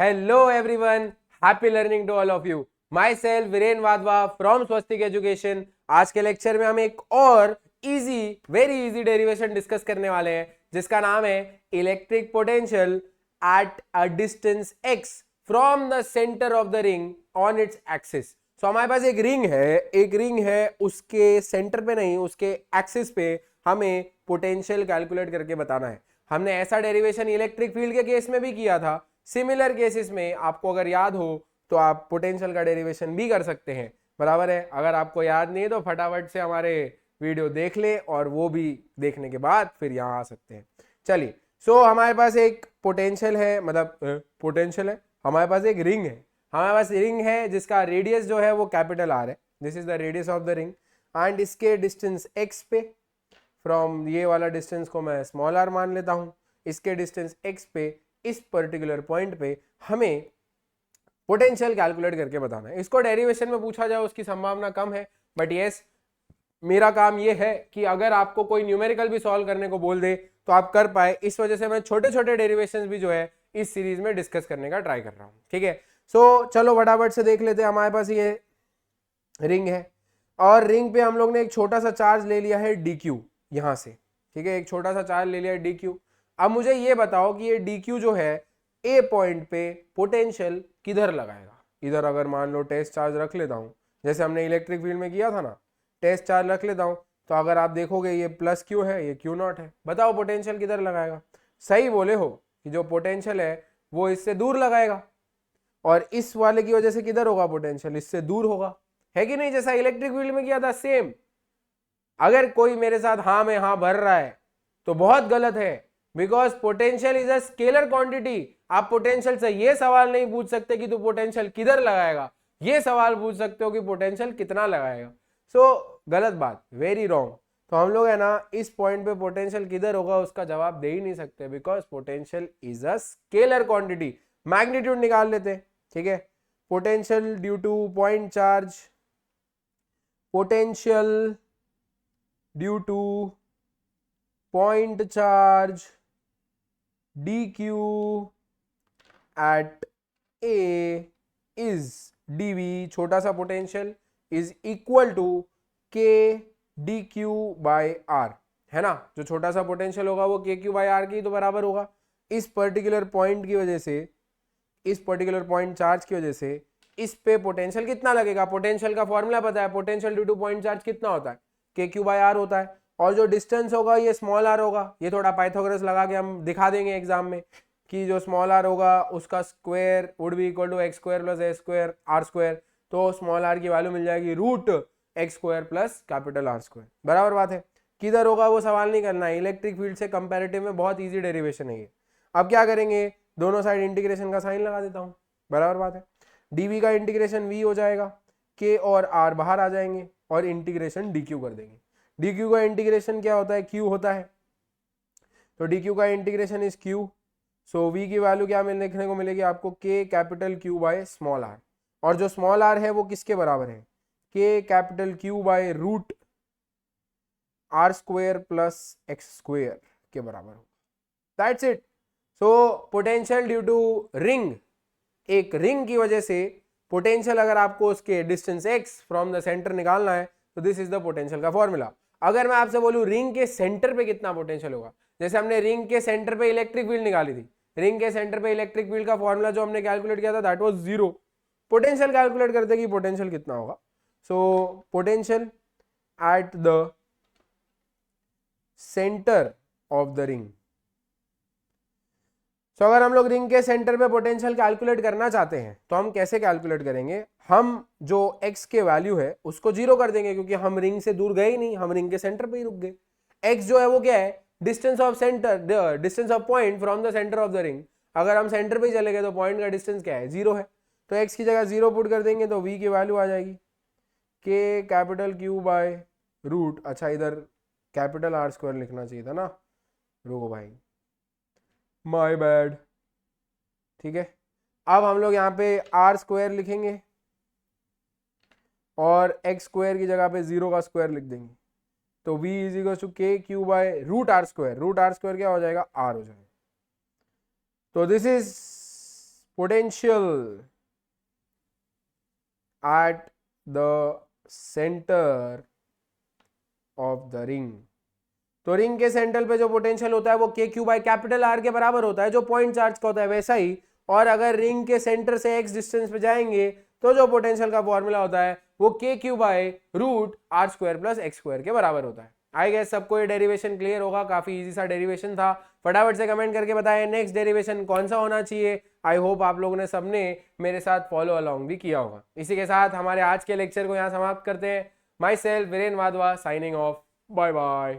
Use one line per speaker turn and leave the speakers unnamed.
Hello everyone, happy learning to all of you. Myself Viren Wadhwa from Swastik education. आज के lecture में हम एक और वेरी इजी डेरिवेशन डिस्कस करने वाले हैं जिसका नाम है electric potential at a distance x from the centre of the ring on its axis. So हमारे पास एक रिंग है, उसके सेंटर पे नहीं, उसके एक्सिस पे हमें पोटेंशियल कैलकुलेट करके बताना है. हमने ऐसा डेरिवेशन इलेक्ट्रिक फील्ड के केस में भी किया था. सिमिलर केसेस में आपको अगर याद हो तो आप पोटेंशियल का डेरिवेशन भी कर सकते हैं, बराबर है. अगर आपको याद नहीं है तो फटाफट से हमारे वीडियो देख ले और वो भी देखने के बाद फिर यहाँ आ सकते हैं. चलिए, सो हमारे पास एक पोटेंशियल है, मतलब पोटेंशियल है, हमारे पास एक रिंग है. हमारे पास रिंग है जिसका रेडियस जो है वो कैपिटल आर है. This is the radius of the ring and इसके डिस्टेंस एक्स पे, फ्रॉम ये वाला डिस्टेंस को मैं स्मॉल आर मान लेता हूं, इसके डिस्टेंस एक्स पे इस पर्टिकुलर पॉइंट पे हमें पोटेंशियल कैलकुलेट करके बताना है. इसको डेरिवेशन में पूछा जाए उसकी संभावना कम है, बट यस मेरा काम ये है कि अगर आपको कोई न्यूमेरिकल भी सॉल्व करने को बोल दे तो आप कर पाए. इस वजह से मैं छोटे छोटे डेरिवेशंस भी जो है इस सीरीज में डिस्कस करने का ट्राई कर रहा हूँ. ठीक है, सो चलो फटाफट से देख लेते हैं. हमारे पास ये रिंग है और रिंग पे हम लोग ने एक छोटा सा चार्ज ले लिया है डी क्यू यहाँ से. ठीक है, एक छोटा सा चार्ज ले लिया है डी क्यू. अब मुझे ये बताओ कि ये डी क्यू जो है ए पॉइंट पे पोटेंशियल किधर लगाएगा. इधर अगर मान लो टेस्ट चार्ज रख लेता हूँ, जैसे हमने इलेक्ट्रिक फील्ड में किया था ना, टेस्ट चार्ज रख लेता हूँ, तो अगर आप देखोगे ये प्लस क्यू है, ये क्यू नॉट है. बताओ पोटेंशियल किधर लगाएगा. सही बोले हो कि जो पोटेंशियल है वो इससे दूर लगाएगा, और इस वाले की वजह से किधर होगा पोटेंशियल, इससे दूर होगा, है कि नहीं, जैसा इलेक्ट्रिक फील्ड में किया था सेम. अगर कोई मेरे साथ हाँ में हाँ भर रहा है तो बहुत गलत है, because potential is a scalar quantity. आप पोटेंशियल से ये सवाल नहीं पूछ सकते कि तू पोटेंशियल किधर लगाएगा, ये सवाल पूछ सकते हो कि पोटेंशियल कितना लगाएगा. सो गलत बात, वेरी रॉन्ग. तो हम लोग है ना इस पॉइंट पे पोटेंशियल किधर होगा उसका जवाब दे ही नहीं सकते, because potential is a scalar quantity. Magnitude निकाल लेते हैं. ठीक है, potential due to point charge, potential due to point charge dq at a is dv, छोटा सा potential, is equal to k dq by r, है ना. जो छोटा सा पोटेंशियल होगा वो kq बाय r की तो बराबर होगा. इस पर्टिकुलर पॉइंट की वजह से, इस पर्टिकुलर पॉइंट चार्ज की वजह से इस पे पोटेंशियल कितना लगेगा. पोटेंशियल का फॉर्मूला पता है, potential due to point charge कितना होता है, kq बाय r होता है. और जो डिस्टेंस होगा ये स्मॉल आर होगा. ये थोड़ा पाइथागोरस लगा के हम दिखा देंगे एग्जाम में कि जो स्मॉल आर होगा उसका square would be equal to x square plus a square r square. तो स्मॉल आर की वैल्यू मिल जाएगी root x square plus capital R square. बराबर बात है. किधर होगा वो सवाल नहीं करना है. इलेक्ट्रिक फील्ड से कंपैरेटिव में बहुत ईजी डेरिवेशन है ये. अब क्या करेंगे, दोनों साइड इंटीग्रेशन का साइन लगा देता हूँ. बराबर बात है. डीवी का इंटीग्रेशन वी हो जाएगा, के और आर बाहर आ जाएंगे और इंटीग्रेशन डी क्यू कर देंगे. डी क्यू का इंटीग्रेशन क्या होता है, क्यू होता है. तो डी क्यू का integration is q. So we की वैल्यू क्या देखने को मिलेगी आपको, k capital Q by small r. और जो स्मॉल आर है वो किसके बराबर है, k capital Q by root r square plus x square के बराबर हो. That's it. So potential due to ring, एक रिंग की वजह से पोटेंशियल अगर आपको उसके distance x from the centre निकालना है तो दिस इज द पोटेंशियल का फॉर्मूला. अगर मैं आपसे बोलूं रिंग के सेंटर पे कितना पोटेंशियल होगा, जैसे हमने रिंग के सेंटर पे इलेक्ट्रिक फील्ड निकाली थी, रिंग के सेंटर पे इलेक्ट्रिक फील्ड का फॉर्मूला जो हमने कैलकुलेट किया था दैट वाज 0. पोटेंशियल कैलकुलेट करते कि पोटेंशियल कितना होगा. So potential at the centre of the ring. तो अगर हम लोग रिंग के सेंटर पे पोटेंशियल कैलकुलेट करना चाहते हैं तो हम कैसे कैलकुलेट करेंगे, हम जो x के वैल्यू है उसको 0 कर देंगे, क्योंकि हम रिंग से दूर गए ही नहीं, हम रिंग के सेंटर पे ही रुक गए. x जो है वो क्या है, distance of centre, distance of point from the centre of the ring. अगर हम सेंटर पे ही चले गए तो पॉइंट का डिस्टेंस क्या है, 0 है. तो x की जगह 0 पुट कर देंगे तो v की वैल्यू आ जाएगी k capital q by root, अच्छा इधर कैपिटल आर स्क्वायर लिखना चाहिए था ना, रुको भाई, माय बैड. ठीक है, अब हम लोग यहाँ पे आर स्क्वायर लिखेंगे और एक्स स्क्वायर की जगह पे 0 का स्क्वायर लिख देंगे. तो v is equal to k q by root r square. Root r square क्या हो जाएगा, आर हो जाएगा. तो this is potential at the centre of the ring. तो रिंग के सेंटर पे जो पोटेंशियल होता है वो k q by capital R के बराबर होता है, जो पॉइंट चार्ज का होता है वैसा ही। और अगर रिंग के सेंटर से एक्स डिस्टेंस पे जाएंगे तो जो पोटेंशियल का फॉर्मूला होता है वो k q by root r square plus x square के बराबर होता है। आई गेस सबको ये डेरिवेशन क्लियर होगा, काफी इजी सा डेरिवेशन था। फटाफट से कमेंट करके बताएं नेक्स्ट डेरिवेशन कौन सा होना चाहिए। आई होप आप लोगों ने सबने मेरे साथ फॉलो अलोंग भी किया होगा। इसी के साथ हमारे आज के लेक्चर को यहाँ समाप्त करते हैं। Myself Viren Wadhwa signing off. Bye bye.